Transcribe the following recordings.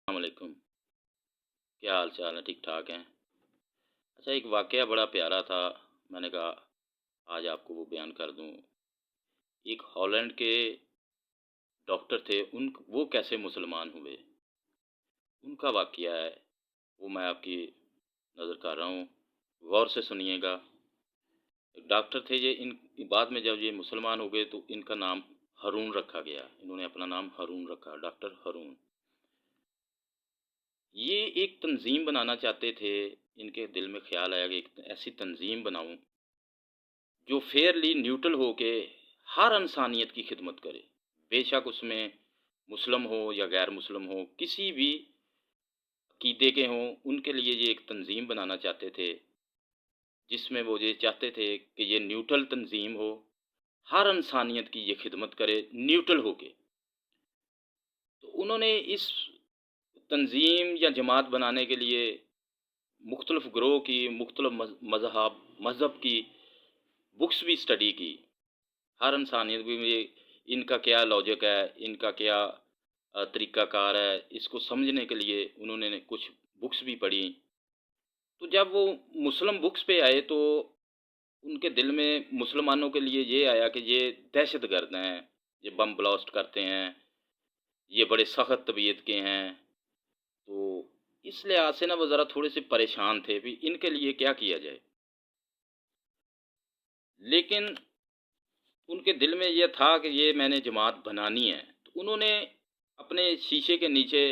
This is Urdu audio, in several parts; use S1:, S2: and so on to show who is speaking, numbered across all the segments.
S1: السلام علیکم، کیا حال چال ہے؟ ٹھیک ٹھاک ہیں؟ اچھا، ایک واقعہ بڑا پیارا تھا، میں نے کہا آج آپ کو وہ بیان کر دوں۔ ایک ہالینڈ کے ڈاکٹر تھے، وہ کیسے مسلمان ہوئے، ان کا واقعہ ہے، وہ میں آپ کی نظر کر رہا ہوں، غور سے سنیے گا۔ ایک ڈاکٹر تھے یہ، بعد میں جب یہ مسلمان ہو گئے تو ان کا نام ہارون رکھا گیا، انہوں نے اپنا نام ہارون رکھا، ڈاکٹر ہارون۔ یہ ایک تنظیم بنانا چاہتے تھے، ان کے دل میں خیال آیا کہ ایک ایسی تنظیم بناؤں جو فیئرلی نیوٹرل ہو کے ہر انسانیت کی خدمت کرے، بے شک اس میں مسلم ہو یا غیر مسلم ہو، کسی بھی عقیدے کے ہوں، ان کے لیے یہ ایک تنظیم بنانا چاہتے تھے، جس میں وہ یہ چاہتے تھے کہ یہ نیوٹرل تنظیم ہو، ہر انسانیت کی یہ خدمت کرے نیوٹرل ہو کے۔ تو انہوں نے اس تنظیم یا جماعت بنانے کے لیے مختلف گروہ کی، مختلف مذہب کی بکس بھی اسٹڈی کی، ہر انسانیت بھی ان کا کیا لاجک ہے، ان کا کیا طریقہ کار ہے، اس کو سمجھنے کے لیے انہوں نے کچھ بکس بھی پڑھی۔ تو جب وہ مسلم بکس پہ آئے تو ان کے دل میں مسلمانوں کے لیے یہ آیا کہ یہ دہشت گرد ہیں، یہ بم بلاسٹ کرتے ہیں، یہ بڑے سخت طبیعت کے ہیں۔ تو اس لحاظ سے نا وہ ذرا تھوڑے سے پریشان تھے بھی ان کے لیے کیا کیا جائے، لیکن ان کے دل میں یہ تھا کہ یہ میں نے جماعت بنانی ہے۔ تو انہوں نے اپنے شیشے کے نیچے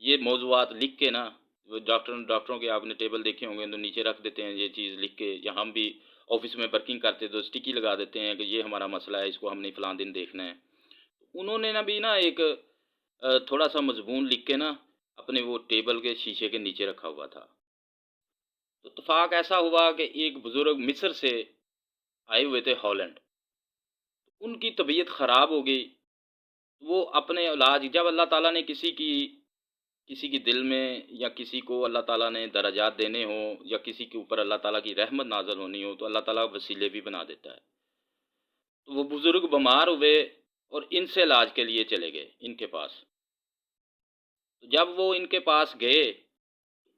S1: یہ موضوعات لکھ کے نا، وہ ڈاکٹروں کے آپ نے ٹیبل دیکھے ہوں گے تو نیچے رکھ دیتے ہیں یہ چیز لکھ کے، یا ہم بھی آفس میں ورکنگ کرتے تو اسٹکی لگا دیتے ہیں کہ یہ ہمارا مسئلہ ہے، اس کو ہم نے فلاں دن دیکھنا ہے۔ انہوں نے نا بھی نا ایک تھوڑا سا مضمون لکھ کے نا اپنے وہ ٹیبل کے شیشے کے نیچے رکھا ہوا تھا۔ تو اتفاق ایسا ہوا کہ ایک بزرگ مصر سے آئے ہوئے تھے ہالینڈ، ان کی طبیعت خراب ہو گئی، وہ اپنے علاج، جب اللہ تعالیٰ نے کسی کی دل میں یا کسی کو اللہ تعالیٰ نے درجات دینے ہوں یا کسی کے اوپر اللہ تعالیٰ کی رحمت نازل ہونی ہو تو اللہ تعالیٰ وسیلے بھی بنا دیتا ہے۔ تو وہ بزرگ بیمار ہوئے اور ان سے علاج کے لیے چلے گئے ان کے پاس۔ تو جب وہ ان کے پاس گئے،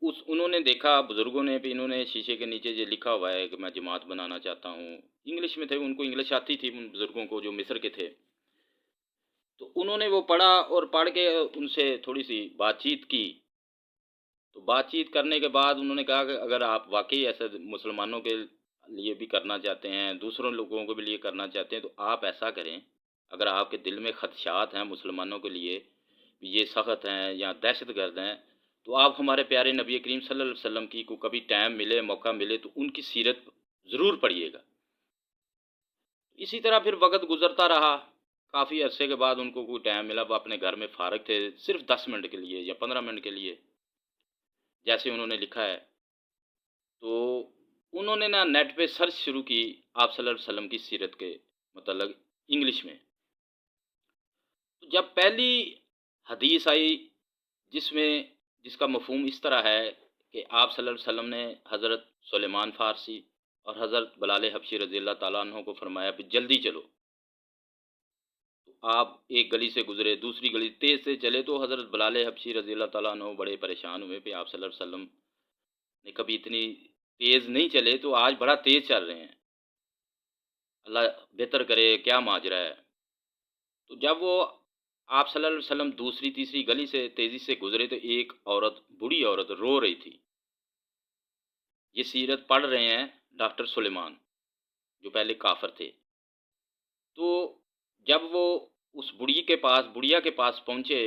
S1: انہوں نے دیکھا بزرگوں نے بھی، انہوں نے شیشے کے نیچے یہ لکھا ہوا ہے کہ میں جماعت بنانا چاہتا ہوں، انگلش میں تھے، ان کو انگلش آتی تھی ان بزرگوں کو جو مصر کے تھے۔ تو انہوں نے وہ پڑھا اور پڑھ کے ان سے تھوڑی سی بات چیت کی۔ تو بات چیت کرنے کے بعد انہوں نے کہا کہ اگر آپ واقعی ایسا مسلمانوں کے لیے بھی کرنا چاہتے ہیں، دوسروں لوگوں کے بھی لیے کرنا چاہتے ہیں، تو آپ ایسا کریں، اگر آپ کے دل میں خدشات ہیں مسلمانوں کے لیے، یہ سخت ہیں یا دہشت گرد ہیں، تو آپ ہمارے پیارے نبی کریم صلی اللہ علیہ وسلم کی کو کبھی ٹائم ملے، موقع ملے تو ان کی سیرت ضرور پڑھیے گا۔ اسی طرح پھر وقت گزرتا رہا، کافی عرصے کے بعد ان کو کوئی ٹائم ملا، وہ اپنے گھر میں فارغ تھے صرف 10 منٹ کے لیے یا 15 منٹ کے لیے، جیسے انہوں نے لکھا ہے۔ تو انہوں نے نا نیٹ پہ سرچ شروع کی آپ صلی اللہ علیہ وسلم کی سیرت کے متعلق انگلش میں۔ تو جب پہلی حدیث آئی جس کا مفہوم اس طرح ہے کہ آپ صلی اللہ علیہ وسلم نے حضرت سلیمان فارسی اور حضرت بلال حبشی رضی اللہ تعالیٰ عنہ کو فرمایا کہ جلدی چلو، تو آپ ایک گلی سے گزرے، دوسری گلی تیز سے چلے، تو حضرت بلال حبشی رضی اللہ تعالیٰ عنہ بڑے پریشان ہوئے کہ آپ صلی اللہ علیہ وسلم نے کبھی اتنی تیز نہیں چلے تو آج بڑا تیز چل رہے ہیں، اللہ بہتر کرے، کیا ماجرا ہے۔ تو جب وہ آپ صلی اللہ علیہ وسلم دوسری تیسری گلی سے تیزی سے گزرے تو ایک عورت، بوڑھی عورت رو رہی تھی۔ یہ سیرت پڑھ رہے ہیں ڈاکٹر سلیمان جو پہلے کافر تھے۔ تو جب وہ اس بڑھیا کے پاس پہنچے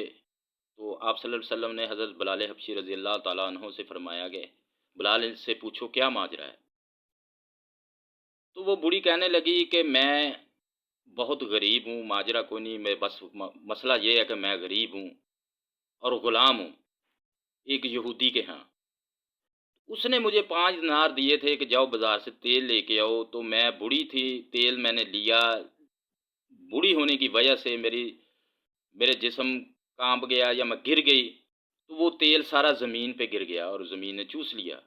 S1: تو آپ صلی اللہ علیہ وسلم نے حضرت بلال حبشی رضی اللہ تعالیٰ عنہ سے فرمایا کہ بلال سے پوچھو کیا ماجرا ہے۔ تو وہ بوڑھی کہنے لگی کہ میں بہت غریب ہوں، ماجرا کوئی نہیں، میں بس مسئلہ یہ ہے کہ میں غریب ہوں اور غلام ہوں ایک یہودی کے ہاں۔ اس نے مجھے 5 دینار دیے تھے کہ جاؤ بازار سے تیل لے کے آؤ، تو میں بوڑھی تھی، تیل میں نے لیا، بوڑھی ہونے کی وجہ سے میرے جسم کانپ گیا یا میں گر گئی، تو وہ تیل سارا زمین پہ گر گیا اور زمین نے چوس لیا۔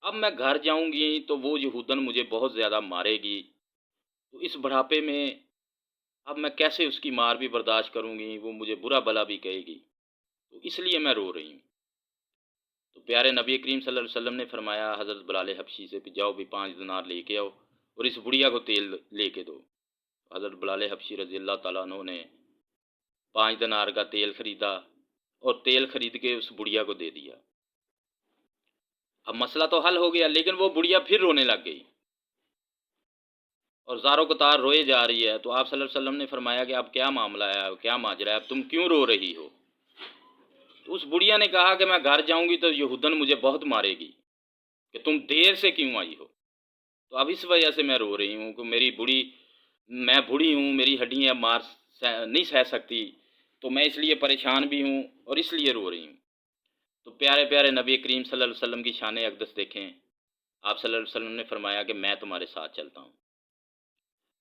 S1: اب میں گھر جاؤں گی تو وہ یہودن مجھے بہت زیادہ مارے گی، تو اس بڑھاپے میں اب میں کیسے اس کی مار بھی برداشت کروں گی، وہ مجھے برا بلا بھی کہے گی۔ تو اس لیے میں رو رہی ہوں۔ تو پیارے نبی کریم صلی اللہ علیہ وسلم نے فرمایا حضرت بلال حبشی سے، جاؤ بھی 5 دینار لے کے آؤ اور اس بڑھیا کو تیل لے کے دو۔ حضرت بلال حبشی رضی اللہ تعالیٰ عنہ نے 5 دینار کا تیل خریدا اور تیل خرید کے اس بڑھیا کو دے دیا۔ اب مسئلہ تو حل ہو گیا، لیکن وہ بڑھیا پھر رونے لگ گئی اور زاروں قطار روئے جا رہی ہے۔ تو آپ صلی اللہ علیہ وسلم نے فرمایا کہ اب کیا معاملہ ہے، کیا ماجرا ہے، اب تم کیوں رو رہی ہو؟ تو اس بڑھیا نے کہا کہ میں گھر جاؤں گی تو یہودن مجھے بہت مارے گی کہ تم دیر سے کیوں آئی ہو، تو اب اس وجہ سے میں رو رہی ہوں کہ میں بوڑھی ہوں، میری ہڈیاں نہیں سہ سکتی، تو میں اس لیے پریشان بھی ہوں اور اس لیے رو رہی ہوں۔ تو پیارے پیارے نبی کریم صلی اللہ علیہ وسلم کی شان اقدس دیکھیں، آپ صلی اللہ علیہ وسلم نے فرمایا کہ میں تمہارے ساتھ چلتا ہوں۔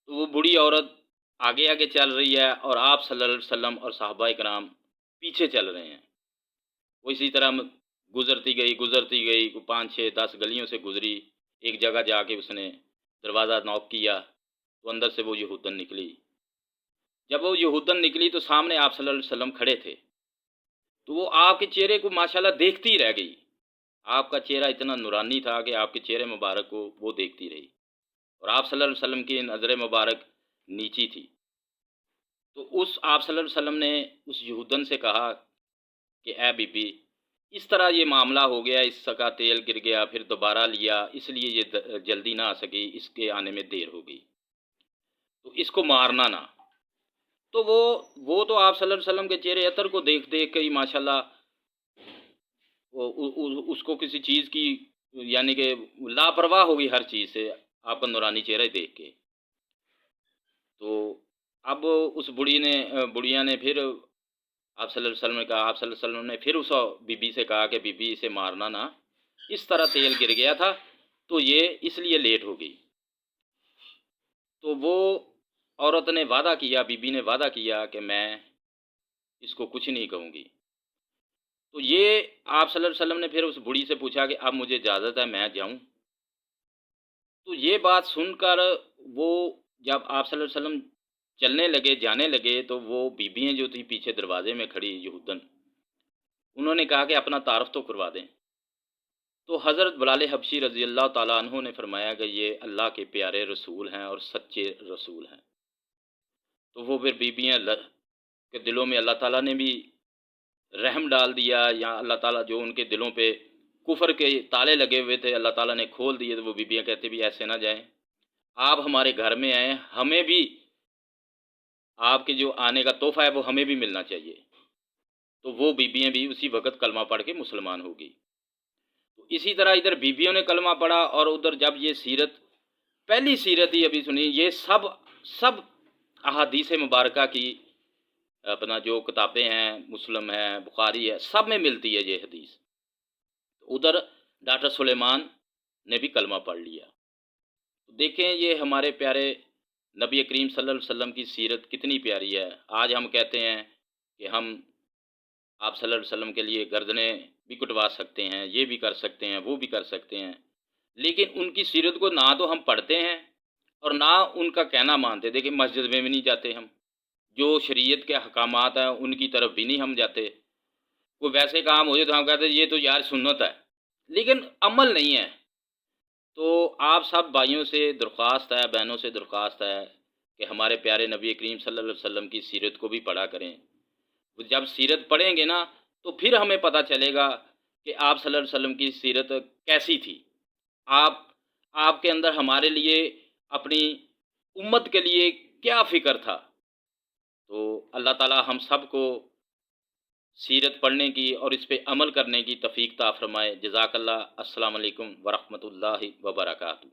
S1: تو وہ بوڑھی عورت آگے آگے چل رہی ہے اور آپ صلی اللہ علیہ وسلم اور صحابہ کرام پیچھے چل رہے ہیں۔ وہ اسی طرح گزرتی گئی 5 6 10 گلیوں سے گزری، ایک جگہ جا کے اس نے دروازہ نوک کیا تو اندر سے وہ یہودن نکلی۔ جب وہ یہودن نکلی تو سامنے آپ صلی اللہ علیہ وسلم کھڑے تھے، تو وہ آپ کے چہرے کو ماشاءاللہ دیکھتی ہی رہ گئی۔ آپ کا چہرہ اتنا نورانی تھا کہ آپ کے چہرے مبارک کو وہ دیکھتی رہی، اور آپ صلی اللہ علیہ وسلم کی نظر مبارک نیچی تھی۔ تو آپ صلی اللہ علیہ وسلم نے اس یہودن سے کہا کہ اے بی بی، اس طرح یہ معاملہ ہو گیا، اس کا تیل گر گیا، پھر دوبارہ لیا، اس لیے یہ جلدی نہ آ سکی، اس کے آنے میں دیر ہو گئی، تو اس کو مارنا نہ۔ تو وہ تو آپ صلی اللہ علیہ وسلم کے چہرے عطر کو دیکھ کے ہی ماشاءاللہ اس کو کسی چیز کی یعنی کہ لاپرواہ ہوگی ہر چیز سے، آپ کا نورانی چہرہ دیکھ کے۔ تو اب اس بڑھیا نے پھر آپ صلی اللہ علیہ وسلم نے کہا، آپ صلی اللہ علیہ وسلم نے پھر اس بی بی سے کہا کہ بی بی اسے مارنا نہ، اس طرح تیل گر گیا تھا تو یہ اس لیے لیٹ ہو گئی۔ تو وہ عورت نے وعدہ کیا، بی بی نے وعدہ کیا کہ میں اس کو کچھ نہیں کہوں گی۔ تو یہ آپ صلی اللہ علیہ وسلم نے پھر اس بڑھی سے پوچھا کہ اب مجھے اجازت ہے میں جاؤں؟ تو یہ بات سن کر وہ جب آپ صلی اللہ علیہ وسلم چلنے لگے، جانے لگے، تو وہ بیبیاں جو تھی پیچھے دروازے میں کھڑی یہودن، انہوں نے کہا کہ اپنا تعارف تو کروا دیں۔ تو حضرت بلال حبشی رضی اللہ تعالیٰ عنہ نے فرمایا کہ یہ اللہ کے پیارے رسول ہیں اور سچے رسول ہیں۔ تو وہ پھر بیبیاں کے دلوں میں اللہ تعالیٰ نے بھی رحم ڈال دیا، یا اللہ تعالیٰ جو ان کے دلوں پہ کفر کے تالے لگے ہوئے تھے اللہ تعالیٰ نے کھول دیے، تو وہ بیبیاں کہتے بھی ایسے نہ جائیں، آپ ہمارے گھر میں آئیں، ہمیں بھی آپ کے جو آنے کا تحفہ ہے وہ ہمیں بھی ملنا چاہیے۔ تو وہ بیبیاں بھی اسی وقت کلمہ پڑھ کے مسلمان ہو گئی۔ تو اسی طرح ادھر بیبیوں نے کلمہ پڑھا، اور ادھر جب یہ سیرت، پہلی سیرت ہی ابھی سنی، یہ سب احادیث مبارکہ کی اپنا جو کتابیں ہیں، مسلم ہے، بخاری ہے، سب میں ملتی ہے یہ حدیث۔ ادھر ڈاکٹر سلیمان نے بھی کلمہ پڑھ لیا۔ دیکھیں یہ ہمارے پیارے نبی کریم صلی اللہ علیہ وسلم کی سیرت کتنی پیاری ہے۔ آج ہم کہتے ہیں کہ ہم آپ صلی اللہ علیہ وسلم کے لیے گردنیں بھی کٹوا سکتے ہیں، یہ بھی کر سکتے ہیں، وہ بھی کر سکتے ہیں، لیکن ان کی سیرت کو نہ تو ہم پڑھتے ہیں اور نہ ان کا کہنا مانتے۔ دیکھیں مسجد میں بھی نہیں جاتے ہم، جو شریعت کے احکامات ہیں ان کی طرف بھی نہیں ہم جاتے۔ کوئی ویسے کام ہو جائے تو ہم کہتے ہیں یہ تو یار سنت ہے، لیکن عمل نہیں ہے۔ تو آپ سب بھائیوں سے درخواست ہے، بہنوں سے درخواست ہے کہ ہمارے پیارے نبی کریم صلی اللہ علیہ وسلم کی سیرت کو بھی پڑھا کریں۔ جب سیرت پڑھیں گے نا تو پھر ہمیں پتہ چلے گا کہ آپ صلی اللہ علیہ وسلم کی سیرت کیسی تھی، آپ کے اندر ہمارے لیے، اپنی امت کے لیے کیا فکر تھا۔ تو اللہ تعالی ہم سب کو سیرت پڑھنے کی اور اس پہ عمل کرنے کی توفیق عطا فرمائے۔ جزاک اللہ۔ السلام علیکم ورحمۃ اللہ وبرکاتہ۔